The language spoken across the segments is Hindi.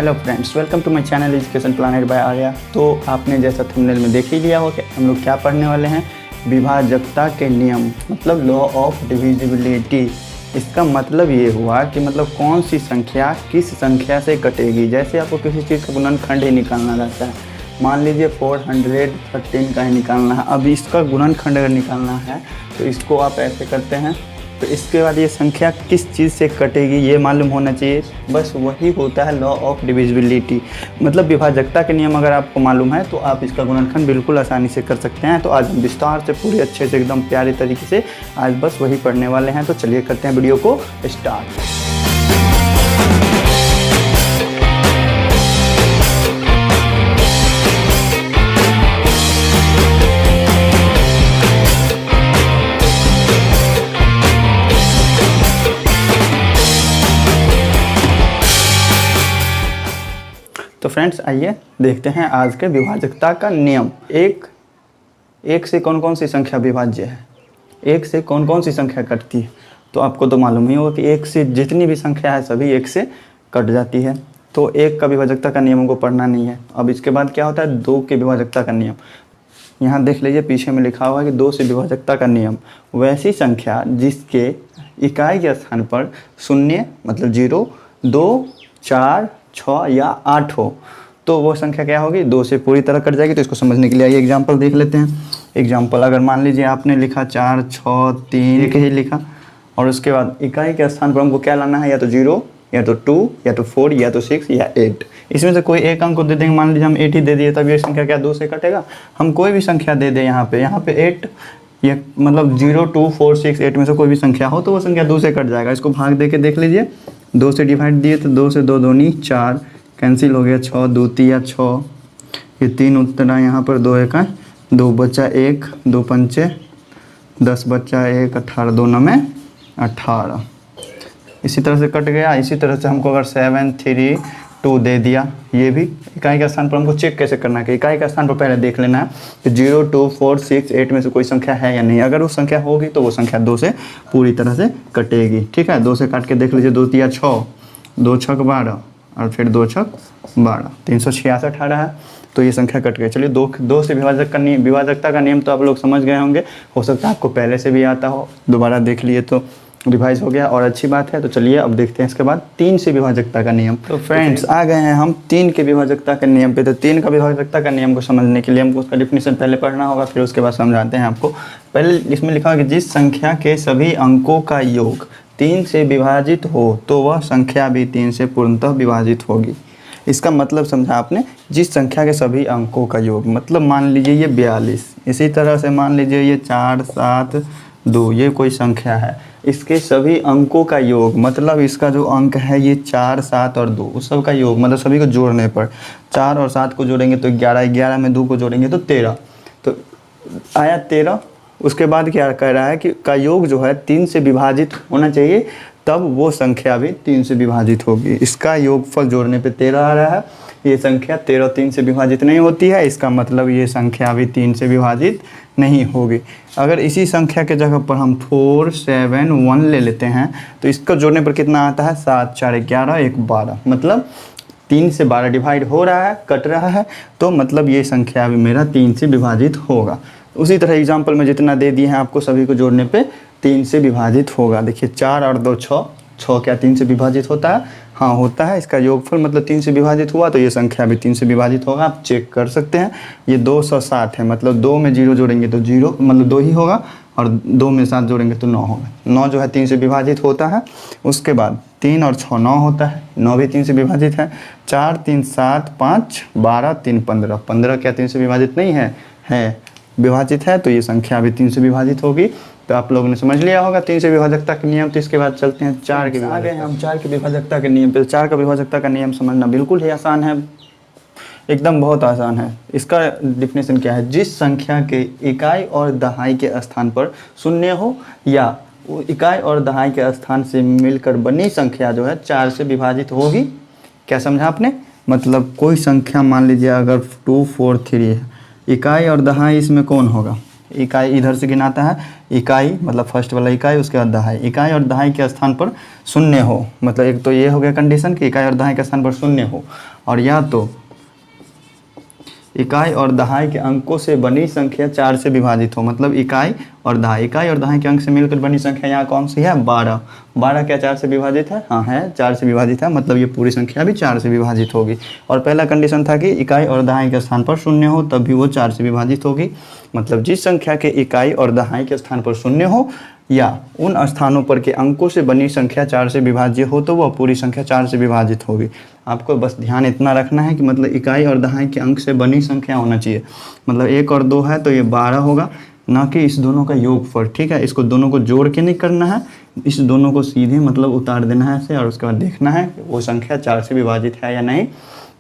Hello friends, welcome to my channel Education Planner by Arya. तो आपने जैसा थंबनेल में देख ही लिया हो कि हम लोग क्या पढ़ने वाले हैं, विभाजकता के नियम, मतलब लॉ ऑफ डिविजिबिलिटी। इसका मतलब ये हुआ कि मतलब कौन सी संख्या किस संख्या से कटेगी। जैसे आपको किसी चीज़ का गुणनखंड ही निकालना रहता है, मान लीजिए 413 का ही निकालना है। अब इसका गुणनखंड अगर निकालना है तो इसको आप ऐसे करते हैं, तो इसके बाद ये संख्या किस चीज़ से कटेगी ये मालूम होना चाहिए। बस वही होता है लॉ ऑफ डिविजिबिलिटी, मतलब विभाजकता के नियम अगर आपको मालूम है तो आप इसका गुणनखंड बिल्कुल आसानी से कर सकते हैं। तो आज हम विस्तार से पूरे अच्छे से एकदम प्यारे तरीके से आज बस वही पढ़ने वाले हैं। तो चलिए करते हैं वीडियो को स्टार्ट। तो फ्रेंड्स आइए देखते हैं आज के विभाजकता का नियम। एक से कौन कौन सी संख्या विभाज्य है, एक से कौन कौन सी संख्या कटती है। तो आपको तो मालूम ही होगा कि एक से जितनी भी संख्या है सभी एक से कट जाती है। तो एक का विभाजकता का नियम को पढ़ना नहीं है। अब इसके बाद क्या होता है, दो के विभाजकता का नियम। यहाँ देख लीजिए पीछे में लिखा हुआ है कि दो से विभाजकता का नियम, वैसी संख्या जिसके इकाई के स्थान पर शून्य मतलब 0, 2, 4, 6 या 8 हो तो वो संख्या क्या होगी, दो से पूरी तरह कट जाएगी। तो इसको समझने के लिए आइए एग्जांपल देख लेते हैं। एग्जांपल अगर मान लीजिए आपने लिखा 4, 6, 3 एक ही लिखा, और उसके बाद इकाई के स्थान पर हमको क्या लाना है, या तो 0 या तो 2 या तो 4 या तो 6 या 8। इसमें से कोई एक अंक को दे देंगे, मान लीजिए हम 8 ही दे दिए, तब ये संख्या क्या दो से कटेगा। हम कोई भी संख्या दे दें यहाँ पे 8 या मतलब 0, 2, 4, 6, 8 में से कोई भी संख्या हो तो वो संख्या दो से कट जाएगा। इसको भाग दे के देख लीजिए, 2 से डिवाइड दिए तो 2 से 2 दूनी 4, कैंसिल हो गया 6, 2 तिया 6, ये 3 उतरा यहाँ पर, 2 1 2 बचा 1, 2 पंचे 10 बचा 1, 18 2 9 18। इसी तरह से कट गया। इसी तरह से हमको अगर 7 3 2 दे दिया, ये भी इकाई के स्थान पर हमको चेक कैसे करना है कि इकाई के स्थान पर पहले देख लेना है कि 0, 2, 4, 6, 8 में से कोई संख्या है या नहीं। अगर वो संख्या होगी तो वो संख्या 2 से पूरी तरह से कटेगी। ठीक है, 2 से काट के देख लीजिए, 2 तिया 6, 2 छक 12 और फिर 2 छक 12, 366 आ रहा है। तो ये संख्या कट गई। चलिए दो से विभाजकता का नियम तो आप लोग समझ गए होंगे, हो सकता है आपको पहले से भी आता हो, दोबारा देख लिए तो रिवाइज हो गया और अच्छी बात है। तो चलिए अब देखते हैं इसके बाद 3 से विभाजकता का नियम। तो फ्रेंड्स आ गए हैं हम 3 के विभाजकता के नियम पे। तो 3 का विभाजकता का नियम को समझने के लिए हमको उसका डिफिनीशन पहले पढ़ना होगा, फिर उसके बाद समझाते हैं आपको। पहले इसमें लिखा है कि जिस संख्या के सभी अंकों का योग 3 से विभाजित हो तो वह संख्या भी 3 से पूर्णतः विभाजित होगी। इसका मतलब समझा आपने, जिस संख्या के सभी अंकों का योग, मतलब मान लीजिए ये 42, इसी तरह से मान लीजिए ये 4, 7, 2, ये कोई संख्या है, इसके सभी अंकों का योग, मतलब इसका जो अंक है ये 4, 7 और 2, उस सब का योग, मतलब सभी को जोड़ने पर 4 और 7 को जोड़ेंगे तो 11, 11 में 2 को जोड़ेंगे तो 13, तो आया 13। उसके बाद क्या कह रहा है कि का योग जो है 3 से विभाजित होना चाहिए, तब वो संख्या भी 3 से विभाजित होगी। इसका योगफल जोड़ने पे 13 आ रहा है। ये संख्या 13 3 से विभाजित नहीं होती है, इसका मतलब ये संख्या भी 3 से विभाजित नहीं होगी। अगर इसी संख्या के जगह पर हम 4, 7, 1 ले लेते हैं तो इसको जोड़ने पर कितना आता है, 7 4 11 1 12, मतलब 3 से 12 डिवाइड हो रहा है, कट रहा है, तो मतलब ये संख्या भी मेरा 3 से विभाजित होगा। उसी तरह एग्जाम्पल में जितना दे दिए हैं आपको, सभी को जोड़ने पे 3 से विभाजित होगा। देखिए 4 और 2 6, 6 क्या 3 से विभाजित होता है? हाँ होता है। इसका योगफल मतलब 3 से विभाजित हुआ तो ये संख्या भी 3 से विभाजित होगा। आप चेक कर सकते हैं। ये 260 है, मतलब 2 में 0 जोड़ेंगे तो 0 मतलब 2 ही होगा, और 2 में 7 जोड़ेंगे तो 9 होगा। 9 जो है 3 से विभाजित होता है। उसके बाद 3 और 6 9 होता है, 9 भी 3 से विभाजित है। 4 3 7 5 12 3 15, 15 क्या 3 से विभाजित नहीं है? है विभाजित है, तो ये संख्या भी 3 से विभाजित होगी। तो आप लोगों ने समझ लिया होगा 3 से विभाजकता के नियम। तो इसके बाद चलते हैं 4 के। आ गए हम 4 के विभाजकता के नियम पे। 4 का विभाजकता का नियम समझना बिल्कुल ही आसान है, एकदम बहुत आसान है। इसका डिफिनेशन क्या है, जिस संख्या के इकाई और दहाई के स्थान पर शून्य हो या वो इकाई और दहाई के स्थान से मिलकर बनी संख्या जो है 4 से विभाजित होगी। क्या समझा आपने? मतलब कोई संख्या मान लीजिए अगर 2 4 3 है, इकाई और दहाई इसमें कौन होगा? इकाई इधर से गिनाता है, इकाई मतलब फर्स्ट वाला इकाई, उसके बाद दहाई। इकाई और दहाई के स्थान पर शून्य हो, मतलब एक तो ये हो गया कंडीशन कि इकाई और दहाई के स्थान पर शून्य हो, और या तो इकाई और दहाई के अंकों से बनी संख्या 4 से विभाजित हो, मतलब इकाई और दहाई के अंक से मिलकर बनी संख्या यहाँ कौन सी है, 12। 12 क्या 4 से विभाजित है, हाँ है 4 से विभाजित है, मतलब ये पूरी संख्या भी 4 से विभाजित होगी। और पहला कंडीशन था कि इकाई और दहाई के स्थान पर शून्य हो, तब भी वो 4 से विभाजित होगी। मतलब जिस संख्या के इकाई और दहाई के स्थान पर शून्य हो या उन स्थानों पर के अंकों से बनी संख्या 4 से विभाज्य हो तो वह पूरी संख्या 4 से विभाजित होगी। आपको बस ध्यान इतना रखना है कि मतलब इकाई और दहाई के अंक से बनी संख्या होना चाहिए। मतलब 1 और 2 है तो ये 12 होगा, ना कि इस दोनों का योगफल। ठीक है, इसको दोनों को जोड़ के नहीं करना है, इस दोनों को सीधे मतलब उतार देना है ऐसे, और उसके बाद देखना है कि वो संख्या 4 से विभाजित है या नहीं,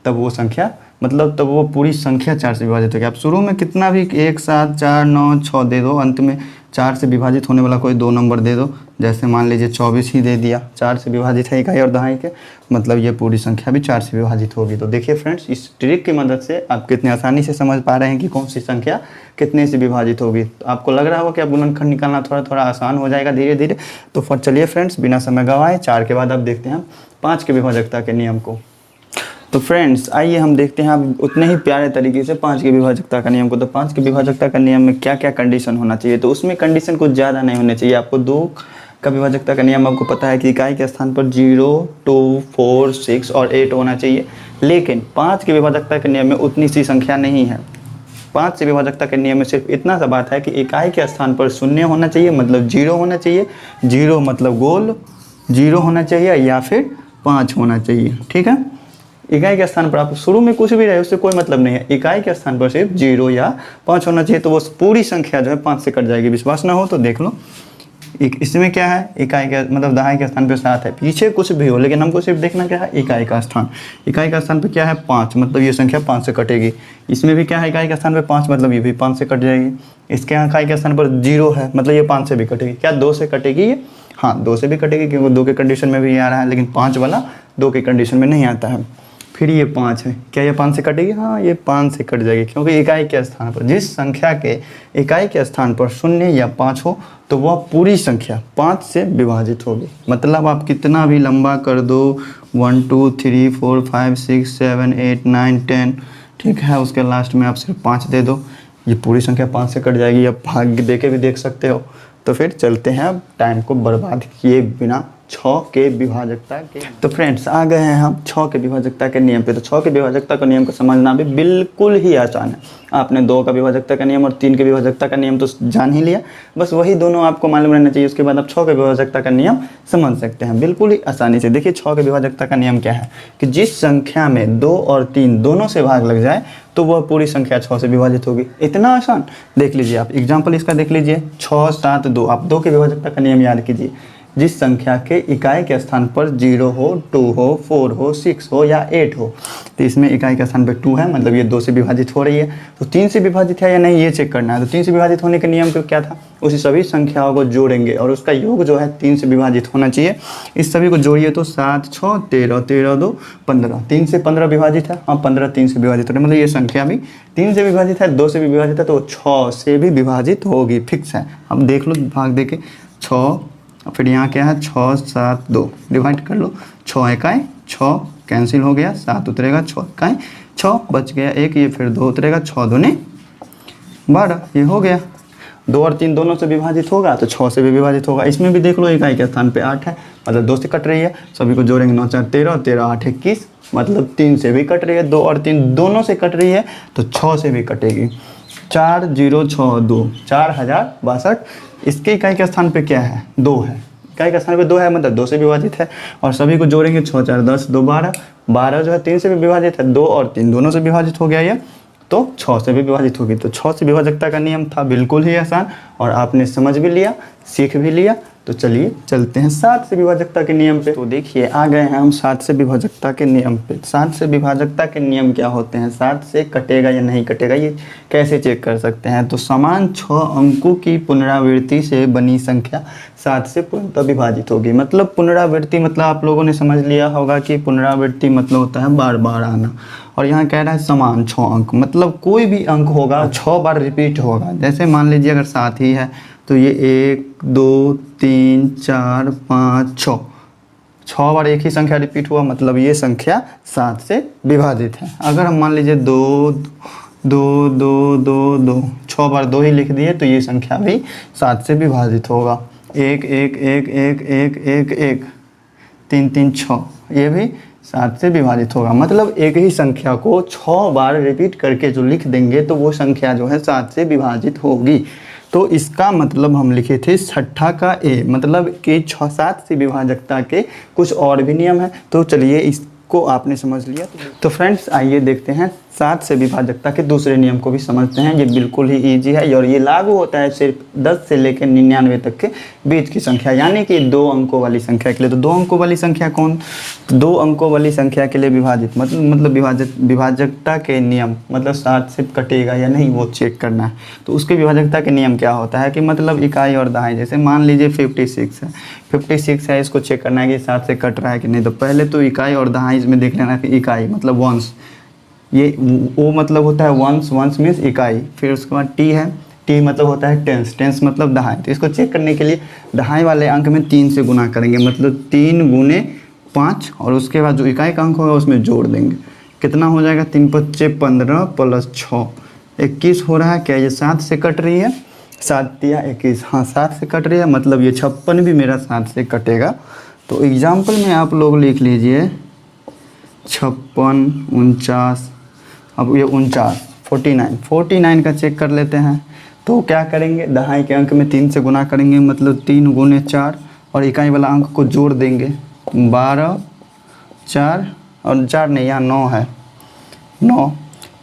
तब वो संख्या मतलब तब वो पूरी संख्या 4 से विभाजित होगी। आप शुरू में कितना भी 1 7 4 9 6 दे दो, अंत में 4 से विभाजित होने वाला कोई 2 नंबर दे दो, जैसे मान लीजिए 24 ही दे दिया, 4 से विभाजित है इकाई और दहाई के, मतलब ये पूरी संख्या भी 4 से विभाजित होगी। तो देखिए फ्रेंड्स, इस ट्रिक की मदद से आप कितने आसानी से समझ पा रहे हैं कि कौन सी संख्या कितने से विभाजित होगी। तो आपको लग रहा होगा कि अब गुणनखंड निकालना थोड़ा थोड़ा आसान हो जाएगा धीरे धीरे। तो फिर चलिए फ्रेंड्स, बिना समय गंवाए 4 के बाद अब देखते हैं 5 के विभाजकता के नियम को। तो फ्रेंड्स आइए हम देखते हैं अब उतने ही प्यारे तरीके से 5 की विभाजकता का नियम को। तो 5 की विभाजकता का नियम में क्या क्या कंडीशन होना चाहिए, तो उसमें कंडीशन कुछ ज़्यादा नहीं होने चाहिए। आपको 2 का विभाजकता का नियम आपको पता है कि इकाई के स्थान पर 0 2 4 6 और 8 होना चाहिए, लेकिन 5 की विभाजकता के नियम में उतनी सी संख्या नहीं है। 5 से विभाजकता के नियम में सिर्फ इतना सा बात है कि इकाई के स्थान पर शून्य होना चाहिए, मतलब 0 होना चाहिए, 0 मतलब गोल 0 होना चाहिए, या फिर 5 होना चाहिए। ठीक है, इकाई के स्थान पर आप शुरू में कुछ भी रहे उससे कोई मतलब नहीं है, इकाई के स्थान पर सिर्फ 0 या 5 होना चाहिए, तो वो पूरी संख्या जो है 5 से कट जाएगी। विश्वास ना हो तो देख लो, इसमें क्या है, इकाई के मतलब दहाई के स्थान पर 7 है, पीछे कुछ भी हो लेकिन हमको सिर्फ देखना क्या है, इकाई का स्थान। इकाई का स्थान पर क्या है 5, मतलब ये संख्या 5 से कटेगी। इसमें भी क्या है, इकाई के स्थान पर 5, मतलब ये भी 5 से कट जाएगी। इसके यहाँ इकाई के स्थान पर 0 है, मतलब ये 5 से भी कटेगी। क्या 2 से कटेगी ये, हाँ 2 से भी कटेगी, क्योंकि 2 के कंडीशन में भी आ रहा है, लेकिन 5 वाला 2 के कंडीशन में नहीं आता है। फिर ये 5 है, क्या ये 5 से कटेगी, हाँ ये 5 से कट जाएगी, क्योंकि इकाई के स्थान पर जिस संख्या के इकाई के स्थान पर 0 या 5 हो तो वह पूरी संख्या 5 से विभाजित होगी। मतलब आप कितना भी लंबा कर दो, 1 2 3 4 5 6 7 8 9 10, ठीक है, उसके लास्ट में आप सिर्फ 5 दे दो, ये पूरी संख्या 5 से कट जाएगी। आप भाग्य दे के भी देख सकते हो। तो फिर चलते हैं अब टाइम को बर्बाद किए बिना 6 के विभाजकता के। तो फ्रेंड्स आ गए हैं हम 6 के विभाजकता के नियम पे। तो 6 के विभाजकता का नियम को समझना भी बिल्कुल ही आसान है। आपने 2 का विभाजकता का नियम और 3 के विभाजकता का नियम तो जान ही लिया, बस वही दोनों आपको मालूम रहना चाहिए। उसके बाद आप 6 के विभाजकता का नियम समझ सकते हैं बिल्कुल ही आसानी से। देखिए 6 के विभाजकता का नियम क्या है कि जिस संख्या में 2 और 3 दोनों से भाग लग जाए तो वह पूरी संख्या 6 से विभाजित होगी। इतना आसान, देख लीजिए आप एग्जाम्पल इसका देख लीजिए, 6 7 2। आप 2 के विभाजकता का नियम याद कीजिए, जिस संख्या के इकाई के स्थान पर 0 हो 2 हो 4 हो 6 हो या 8 हो, तो इसमें इकाई के स्थान पर 2 है, मतलब ये 2 से विभाजित हो रही है। तो 3 से विभाजित है या नहीं ये चेक करना है। तो 3 से विभाजित होने के नियम तो क्या था, उसी सभी संख्याओं को जोड़ेंगे और उसका योग जो है 3 से विभाजित होना चाहिए। इस सभी को जोड़िए तो 7 6 13 13 2 15, 3 से 15 विभाजित है, हाँ 15 3 से विभाजित हो रही है, मतलब ये संख्या भी 3 से विभाजित है, 2 से भी विभाजित है, तो 6 से भी विभाजित होगी, फिक्स है। अब देख लो भाग दे के 6, फिर यहाँ क्या है 6 7 2, डिवाइड कर लो, 6 इकाई 6 कैंसिल हो गया, 7 उतरेगा, 6 इकाई 6 बच गया 1, ये फिर 2 उतरेगा, 6 दूनी 12, ये हो गया। 2 और 3 दोनों से विभाजित होगा तो 6 से भी विभाजित होगा। इसमें भी देख लो इकाई के स्थान पे 8 है, मतलब 2 से कट रही है, सभी को जोड़ेंगे 9 4 13 13 8 21, मतलब 3 से भी कट रही है, 2 और 3 दोनों से कट रही है तो 6 से भी कटेगी। 4 0 6 2 4062। इसके इकाई के स्थान पे क्या है 2 है, इकाई के स्थान पे 2 है, मतलब 2 से विभाजित है, और सभी को जोड़ेंगे 6 4 10 2 12, 12 जो है 3 से भी विभाजित है, 2 और 3 दोनों से विभाजित हो गया ये, तो 6 से भी विभाजित होगी। तो 6 से विभाजकता का नियम था बिल्कुल ही आसान, और आपने समझ भी लिया, सीख भी लिया, तो चलिए चलते हैं 7 से विभाजकता के नियम पे। तो देखिए आ गए हैं हम 7 से विभाजकता के नियम पे। 7 से विभाजकता के नियम क्या होते हैं, 7 से कटेगा या नहीं कटेगा ये कैसे चेक कर सकते हैं। तो समान 6 अंकों की पुनरावृत्ति से बनी संख्या 7 से पूर्णतः विभाजित होगी। मतलब पुनरावृत्ति मतलब आप लोगों ने समझ लिया होगा कि पुनरावृत्ति मतलब होता है बार बार आना, और यहाँ कह रहा है समान 6 अंक, मतलब कोई भी अंक होगा 6 बार रिपीट होगा। जैसे मान लीजिए अगर 7 ही है तो ये 1 2 3 4 5 6 बार एक ही संख्या रिपीट हुआ, मतलब ये संख्या 7 से विभाजित है। अगर हम मान लीजिए 2 2 2 2 2 6 बार 2 ही लिख दिए तो ये संख्या भी 7 से विभाजित होगा। 1 1 1 1 1 1 1 3 3 6 ये भी 7 से विभाजित होगा। मतलब एक ही संख्या को 6 बार रिपीट करके जो लिख देंगे तो वो संख्या जो है 7 से विभाजित होगी। तो इसका मतलब हम लिखे थे छठा का ए, मतलब कि 7 से विभाजकता के कुछ और भी नियम है। तो चलिए इसको आपने समझ लिया। तो फ्रेंड्स आइए देखते हैं 7 से विभाजकता के दूसरे नियम को भी समझते हैं। ये बिल्कुल ही इजी है और ये लागू होता है सिर्फ 10 से लेकर 99 तक के बीच की संख्या, यानी कि 2 अंकों वाली संख्या के लिए। तो 2 अंकों वाली संख्या कौन, 2 अंकों वाली संख्या के लिए विभाजित मतलब विभाजकता के नियम, मतलब 7 से कटेगा या नहीं वो चेक करना है। तो उसके विभाजकता के नियम क्या होता है कि मतलब इकाई और दहाई, जैसे मान लीजिए 56 है, 56 है, इसको चेक करना है कि 7 से कट रहा है कि नहीं। तो पहले तो इकाई और दहाई इसमें देख लेना कि इकाई मतलब वंश, ये ओ मतलब होता है वंश, वंश मीन्स इकाई। फिर उसके बाद टी है, टी मतलब होता है टेंस, टेंस मतलब दहाई। तो इसको चेक करने के लिए दहाई वाले अंक में 3 से गुना करेंगे, मतलब 3 गुने 5, और उसके बाद जो इकाई का अंक होगा उसमें जोड़ देंगे। कितना हो जाएगा, 3 5 15 प्लस 6 21 हो रहा है। क्या ये 7 से कट रही है, 7 या 21, हाँ 7 से कट रही है, मतलब ये 56 भी मेरा 7 से कटेगा। तो एग्जाम्पल में आप लोग लिख लीजिए 56 49, अब ये 49 49 का चेक कर लेते हैं। तो क्या करेंगे, दहाई के अंक में 3 से गुना करेंगे, मतलब 3 गुने 4, और इकाई वाला अंक को जोड़ देंगे 12 4 और 4 नहीं, यहाँ 9 है, 9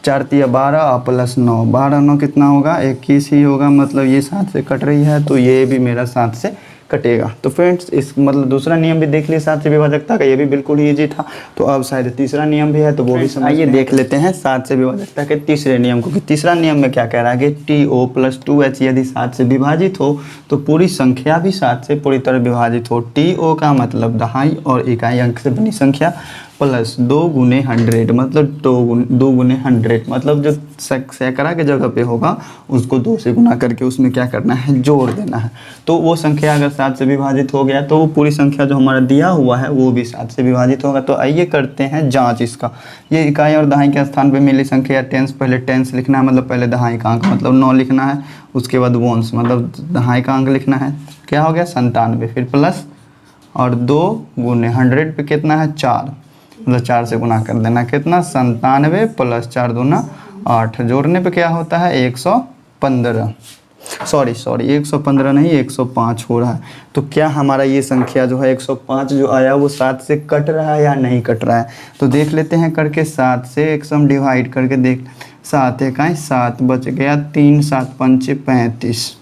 4 तिया 12 और प्लस 9, 12 9 कितना होगा, 21 ही होगा। मतलब ये 7 से कट रही है, तो ये भी मेरा 7 से कटेगा। तो फ्रेंड्स इस मतलब दूसरा नियम भी देख लिए 7 से विभाजकता का, ये भी बिल्कुल ही ईजी था। तो अब शायद तीसरा नियम भी है, तो वो भी आइए देख लेते हैं 7 से विभाजकता के तीसरे नियम को। कि तीसरा नियम में क्या कह रहा है कि TO + 2H यदि 7 से विभाजित हो तो पूरी संख्या भी 7 से पूरी तरह विभाजित हो। TO का मतलब दहाई और इकाई अंक से बनी संख्या, प्लस 2 गुने 100, मतलब 2 गुने 100, मतलब जो सैकड़ा के जगह पे होगा उसको 2 से गुना करके उसमें क्या करना है, जोड़ देना है। तो वो संख्या अगर 7 से विभाजित हो गया तो वो पूरी संख्या जो हमारा दिया हुआ है वो भी 7 से विभाजित होगा। तो आइए करते हैं जांच इसका। ये इकाई और दहाई के स्थान पे मिली संख्या या टेंस, पहले टेंस लिखना है, मतलब पहले दहाई का अंक मतलब 9 लिखना है, उसके बाद वंश मतलब दहाई का अंक लिखना है, क्या हो गया 97, फिर प्लस और 2 गुने 100 पे कितना है 4, मतलब 4 से गुना कर देना, कितना 97 प्लस 4 दूना 8, जोड़ने पे क्या होता है 115, सॉरी 115 नहीं 105 हो रहा है। तो क्या हमारा ये संख्या जो है 105 जो आया वो 7 से कट रहा है या नहीं कट रहा है। तो देख लेते हैं करके, 7 से 100 डिवाइड करके देख, 7 1 7 बच गया, 3 7 5 35,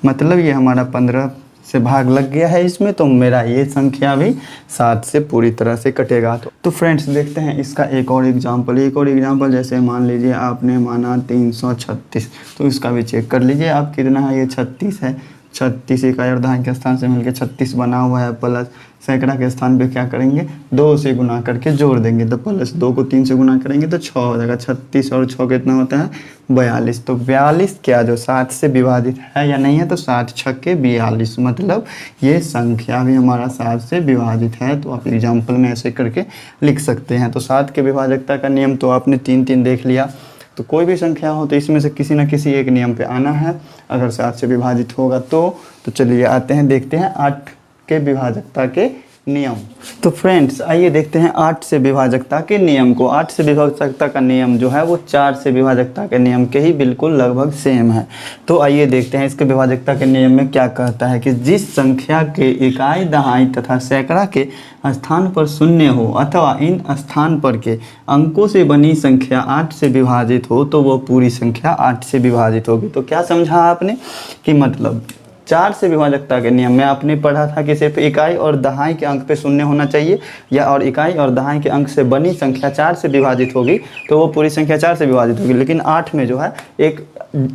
मतलब ये हमारा 15 से भाग लग गया है इसमें, तो मेरा ये संख्या भी 7 से पूरी तरह से कटेगा। तो फ्रेंड्स देखते हैं इसका एक और एग्जांपल, जैसे मान लीजिए आपने माना 336, तो इसका भी चेक कर लीजिए आप कितना है, ये 36 है, 36 इकाई और दहाई के स्थान से मिलकर 36 बना हुआ है, प्लस सैकड़ा के स्थान पे क्या करेंगे 2 से गुना करके जोड़ देंगे, तो प्लस 2 को 3 से गुना करेंगे तो 6 हो जाएगा, 36 और 6 कितना होता है 42। तो 42 क्या जो 7 से विभाजित है या नहीं है, तो 7 6 42, मतलब ये संख्या भी हमारा 7 से विभाजित है। तो आप एग्जाम्पल में ऐसे करके लिख सकते हैं। तो 7 के विभाजकता का नियम तो आपने 3 देख लिया। तो कोई भी संख्या हो तो इसमें से किसी न किसी एक नियम पे आना है, अगर 7 से विभाजित होगा तो चलिए आते हैं देखते हैं 8 के विभाजकता के नियम। तो फ्रेंड्स आइए देखते हैं 8 से विभाजकता के नियम को। 8 से विभाजकता का नियम जो है वो 4 से विभाजकता के नियम के ही बिल्कुल लगभग सेम है। तो आइए देखते हैं इसके विभाजकता के नियम में क्या कहता है कि जिस संख्या के इकाई दहाई तथा सैकड़ा के स्थान पर 0 हो अथवा इन स्थान पर के अंकों से बनी संख्या 8 से विभाजित हो तो वह पूरी संख्या 8 से विभाजित होगी। तो क्या समझा आपने कि मतलब 4 से विभाजकता के नियम में आपने पढ़ा था कि सिर्फ इकाई और दहाई के अंक पे शून्य होना चाहिए, या और इकाई और दहाई के अंक से बनी संख्या 4 से विभाजित होगी तो वो पूरी संख्या 4 से विभाजित होगी। लेकिन 8 में जो है एक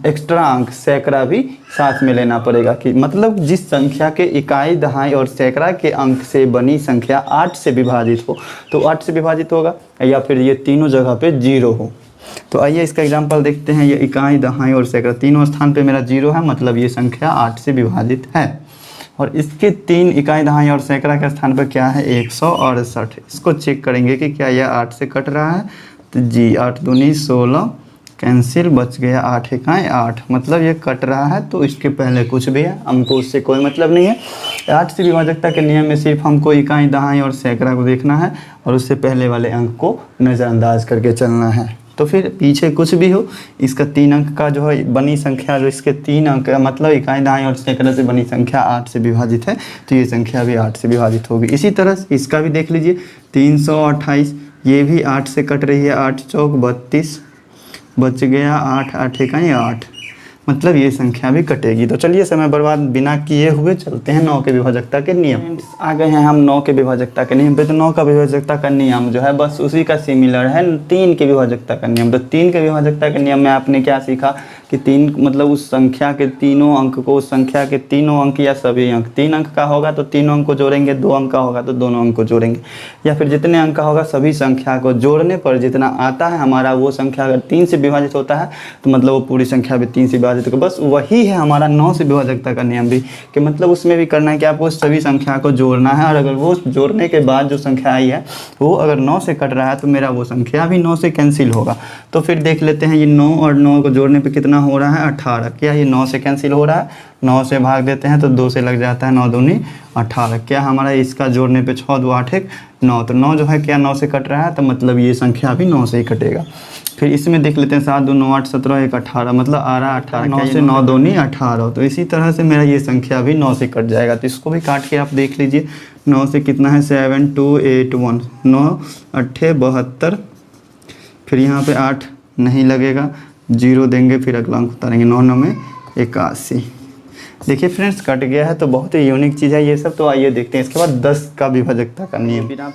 एक्स्ट्रा अंक सैकड़ा भी साथ में लेना पड़ेगा, कि मतलब जिस संख्या के इकाई दहाई और सैकड़ा के अंक से बनी संख्या 8 से विभाजित हो तो 8 से विभाजित होगा, या फिर ये तीनों जगह पे 0 हो। तो आइए इसका एग्जांपल देखते हैं। ये इकाई दहाई और सैकड़ा तीनों स्थान पे मेरा 0 है, मतलब ये संख्या 8 से विभाजित है। और इसके 3 इकाई दहाई और सैकड़ा के स्थान पर क्या है 168। इसको चेक करेंगे कि क्या यह 8 से कट रहा है, तो जी 8 दूनी 16 कैंसिल, बच गया 8 इकाई 8, मतलब ये कट रहा है। तो इसके पहले कुछ भी है, हमको उससे कोई मतलब नहीं है। 8 से विभाजकता के नियम में सिर्फ हमको इकाई दहाई और सैकड़ा को देखना है और उससे पहले वाले अंक को नज़रअंदाज करके चलना है। तो फिर पीछे कुछ भी हो, इसका 3 अंक का जो है बनी संख्या, जो इसके 3 अंक मतलब इकाई दहाई और सैकड़ा से बनी संख्या 8 से विभाजित है, तो ये संख्या भी 8 से विभाजित होगी। इसी तरह से इसका भी देख लीजिए 328, ये भी 8 से कट रही है, 8 चौक 32, बच गया 8, 8 इकाई 8, मतलब ये संख्या भी कटेगी। तो चलिए समय बर्बाद बिना किए हुए चलते हैं 9 के विभाजकता के नियम। आ गए हैं हम 9 के विभाजकता के नियम पे। तो 9 का विभाजकता का नियम जो है बस उसी का सिमिलर है 3 के विभाजकता का नियम। तो 3 के विभाजकता के नियम में आपने क्या सीखा कि 3 मतलब उस संख्या के तीनों अंक को, उस संख्या के तीनों अंक या सभी अंक, 3 अंक का होगा तो तीनों अंक को जोड़ेंगे, 2 अंक का होगा तो दोनों अंक को जोड़ेंगे, या फिर जितने अंक का होगा सभी संख्या को जोड़ने पर जितना आता है हमारा वो संख्या अगर 3 से विभाजित होता है तो मतलब वो पूरी संख्या भी 3 से विभाजित होगी। बस वही है हमारा 9 से विभाजकता का नियम भी, कि मतलब उसमें भी करना है कि आपको सभी संख्या को जोड़ना है, और अगर वो जोड़ने के बाद जो संख्या आई है वो अगर 9 से कट रहा है तो मेरा वो संख्या भी 9 से कैंसिल होगा। तो फिर देख लेते हैं ये 9 और 9 को जोड़ने पे कितना हो रहा है 18, क्या ये 9 से कैंसिल हो रहा है, 9 से भाग देते हैं तो 2 से लग जाता है, 9 दूनी 18, क्या हमारा इसका जोड़ने पे 6 2 8 1 9, तो 9 जो है क्या 9 से कट रहा है, तो मतलब ये संख्या भी 9 से ही कटेगा। फिर इसमें देख लेते हैं 7 2 9 8 17 1 18, मतलब 18 9 से 9 दूनी 18, तो इसी तरह से मेरा ये संख्या भी 9 से कट जाएगा। तो इसको भी काट के आप देख लीजिए, 9 से कितना है 7 2 8 1, 9 8 72, फिर यहाँ पे 8 नहीं लगेगा, 0 देंगे, फिर अगला अंक उतारेंगे, 9 9 में 81। देखिए फ्रेंड्स कट गया है, तो बहुत ही यूनिक चीज़ है ये सब। तो आइए देखते हैं इसके बाद 10 का विभाजकता का नियम। बिना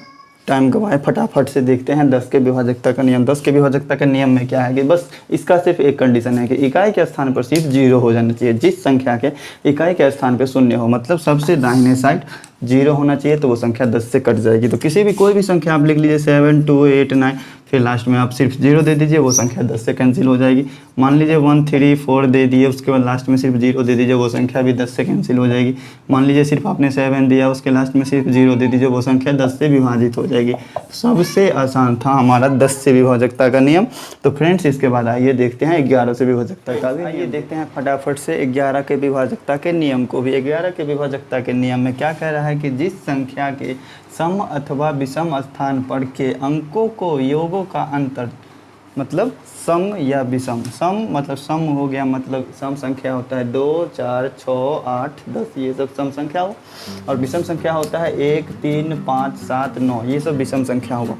टाइम गवाए फटाफट से देखते हैं 10 के विभाजकता का नियम। 10 के विभाजकता के नियम में क्या है कि बस इसका सिर्फ एक कंडीशन है कि इकाई के स्थान पर सिर्फ 0 हो जाना चाहिए। जिस संख्या के इकाई के स्थान पर शून्य हो, मतलब सबसे दाहिने साइड 0 होना चाहिए, तो वो संख्या 10 से कट जाएगी। तो किसी भी कोई भी संख्या आप लिख लीजिए 7 2 8 9, फिर लास्ट में आप सिर्फ 0 दे दीजिए, वो संख्या 10 से कैंसिल हो जाएगी। मान लीजिए 1 3 4 दे दिए, उसके बाद लास्ट में सिर्फ 0 दे दीजिए, वो संख्या भी 10 से कैंसिल हो जाएगी। मान लीजिए सिर्फ आपने 7 दिया, उसके लास्ट में सिर्फ 0 दे दीजिए, वो संख्या 10 से विभाजित हो जाएगी। सबसे आसान था हमारा 10 से विभाजकता का नियम। तो फ्रेंड्स इसके बाद आइए देखते हैं 11 से विभाजकता का भी। आइए देखते हैं फटाफट से 11 के विभाजकता के नियम को भी। 11 के विभाजकता के नियम में क्या कह रहा है कि जिस संख्या के सम अथवा विषम स्थान पर के अंकों को योगों का अंतर, मतलब सम या विषम, सम मतलब सम हो गया, मतलब सम संख्या होता है 2 4 6 8 10, ये सब सम संख्या हो, और विषम संख्या होता है 1 3 5 7 9, ये सब विषम संख्या होगा।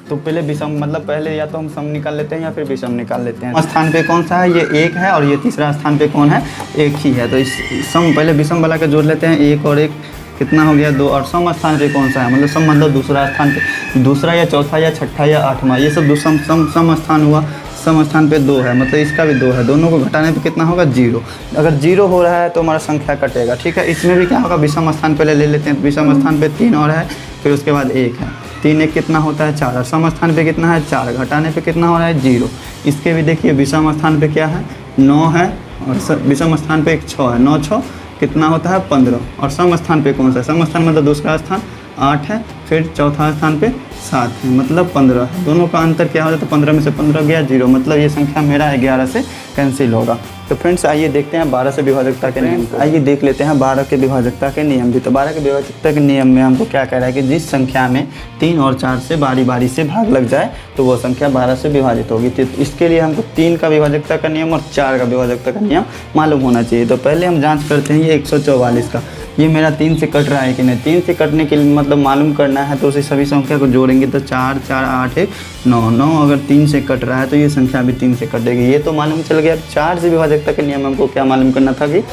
तो पहले विषम मतलब पहले या तो हम सम निकाल लेते हैं या फिर विषम निकाल लेते हैं। स्थान पे कौन सा है, ये 1 है, और ये तीसरा स्थान पे कौन है, 1 ही है। तो इस सम पहले विषम वाला का जोड़ लेते हैं, 1 और 1 कितना हो गया 2, और सम स्थान पे कौन सा है, मतलब सम मतलब दूसरा स्थान पे, दूसरा या चौथा या छठा या 8वां, ये सब सम स्थान हुआ। सम स्थान पे 2 है, मतलब इसका भी 2 है, दोनों को घटाने पे कितना होगा 0। अगर 0 हो रहा है तो हमारा संख्या कटेगा, ठीक है। इसमें भी क्या होगा, विषम स्थान पहले ले लेते हैं। विषम स्थान पे 3 और है, फिर उसके बाद 1 है, 3 1 कितना होता है 4, और सम स्थान पे कितना है 4, घटाने पे कितना हो रहा है 0। इसके भी देखिए विषम स्थान पे क्या है 9 है, और विषम स्थान पे 1 6 है, 9 6 कितना होता है 15, और सम स्थान पे कौन सा है, सम स्थान मतलब दूसरा स्थान 8 है, फिर चौथा स्थान पे 7 है, मतलब 15 है। दोनों का अंतर क्या हो जाता है, 15 में से 15 गया 0, मतलब ये संख्या मेरा 11 से कैंसिल होगा। तो फ्रेंड्स आइए देखते हैं 12 से विभाजकता के नियम। आइए देख लेते हैं 12 के विभाजकता के नियम भी। तो 12 के विभाजकता के नियम में हमको क्या कह रहा है कि जिस संख्या में 3 और 4 से बारी बारी से भाग लग जाए तो वो संख्या 12 से विभाजित होगी। तो इसके लिए हमको 3 का विभाजकता का नियम और 4 का विभाजकता का नियम मालूम होना चाहिए। तो पहले हम जाँच करते हैं ये 144 का। ये मेरा 3 से कट रहा है कि नहीं। 3 से कटने के लिए मतलब मालूम करना है तो उसे सभी संख्या को जोड़ेंगे तो 4 4 8 1 9 9 अगर 3 से कट रहा है तो ये संख्या भी 3 से कटेगी। ये तो मालूम चल गया। 4 से विभाजकता के नियम हमको क्या मालूम करना था कि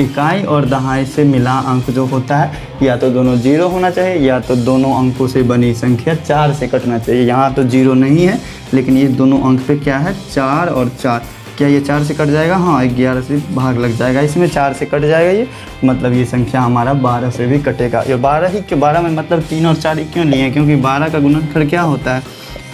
इकाई और दहाई से मिला अंक जो होता है या तो दोनों 0 होना चाहिए या तो दोनों अंकों से बनी संख्या 4 से कटना चाहिए। यहाँ तो 0 नहीं है लेकिन ये दोनों अंक पे क्या है 4 और 4। क्या ये 4 से कट जाएगा? हाँ, 11 से भाग लग जाएगा, इसमें 4 से कट जाएगा ये, मतलब ये संख्या हमारा 12 से भी कटेगा। ये 12 ही क्यों, 12 में मतलब 3 और 4 क्यों लिए? क्योंकि 12 का गुणनफल क्या होता है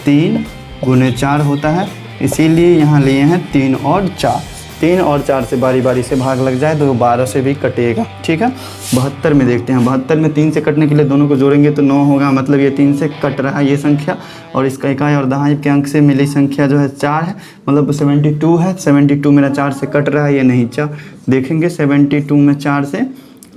3 गुने 4 होता है, इसीलिए यहाँ लिए हैं 3 और 4। 3 और 4 से बारी बारी से भाग लग जाए तो 12 से भी कटेगा। ठीक है, 72 में देखते हैं। 72 में 3 से कटने के लिए दोनों को जोड़ेंगे तो 9 होगा, मतलब ये 3 से कट रहा है ये संख्या, और इसका इकाई और दहाई के अंक से मिली संख्या जो है 4 है, मतलब 72 है। 72 मेरा 4 से कट रहा है, ये नहीं 4 देखेंगे। 72 में 4 से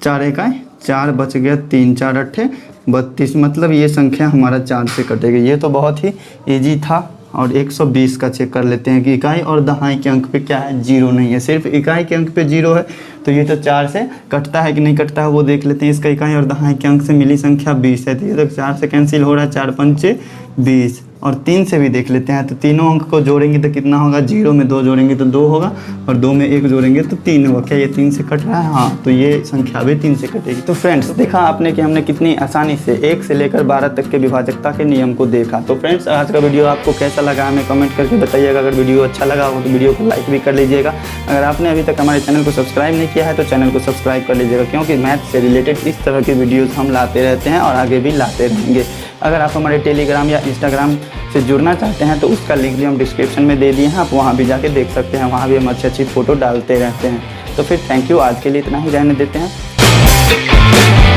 4 इकाई 4 बच गया, 3 4 8 32, मतलब ये संख्या हमारा 4 से कटेगी। ये तो बहुत ही ईजी था। और 120 का चेक कर लेते हैं कि इकाई और दहाई के अंक पे क्या है 0 नहीं है, सिर्फ इकाई के अंक पे 0 है, तो ये तो 4 से कटता है कि नहीं कटता है वो देख लेते हैं। इसका इकाई और दहाई के अंक से मिली संख्या 20 है, तो ये तो 4 से कैंसिल हो रहा है, 4 5 20। और 3 से भी देख लेते हैं, तो तीनों अंक को जोड़ेंगे तो कितना होगा, 0 में 2 जोड़ेंगे तो 2 होगा और 2 में 1 जोड़ेंगे तो 3 होगा। क्या ये 3 से कट रहा है? हाँ, तो ये संख्या भी 3 से कटेगी। तो फ्रेंड्स, देखा आपने कि हमने कितनी आसानी से 1 से लेकर 12 तक के विभाजकता के नियम को देखा। तो फ्रेंड्स, आज का वीडियो आपको कैसा लगा हमें कमेंट करके बताइएगा। अगर वीडियो अच्छा लगा हो तो वीडियो को लाइक भी कर लीजिएगा। अगर आपने अभी तक हमारे चैनल को सब्सक्राइब नहीं किया है तो चैनल को सब्सक्राइब कर लीजिएगा, क्योंकि मैथ से रिलेटेड इस तरह के वीडियोज़ हम लाते रहते हैं और आगे भी लाते रहेंगे। अगर आप हमारे टेलीग्राम या इंस्टाग्राम से जुड़ना चाहते हैं तो उसका लिंक भी हम डिस्क्रिप्शन में दे दिए हैं, आप वहाँ भी जाके देख सकते हैं। वहाँ भी हम अच्छी अच्छी फ़ोटो डालते रहते हैं। तो फिर थैंक यू, आज के लिए इतना ही रहने देते हैं।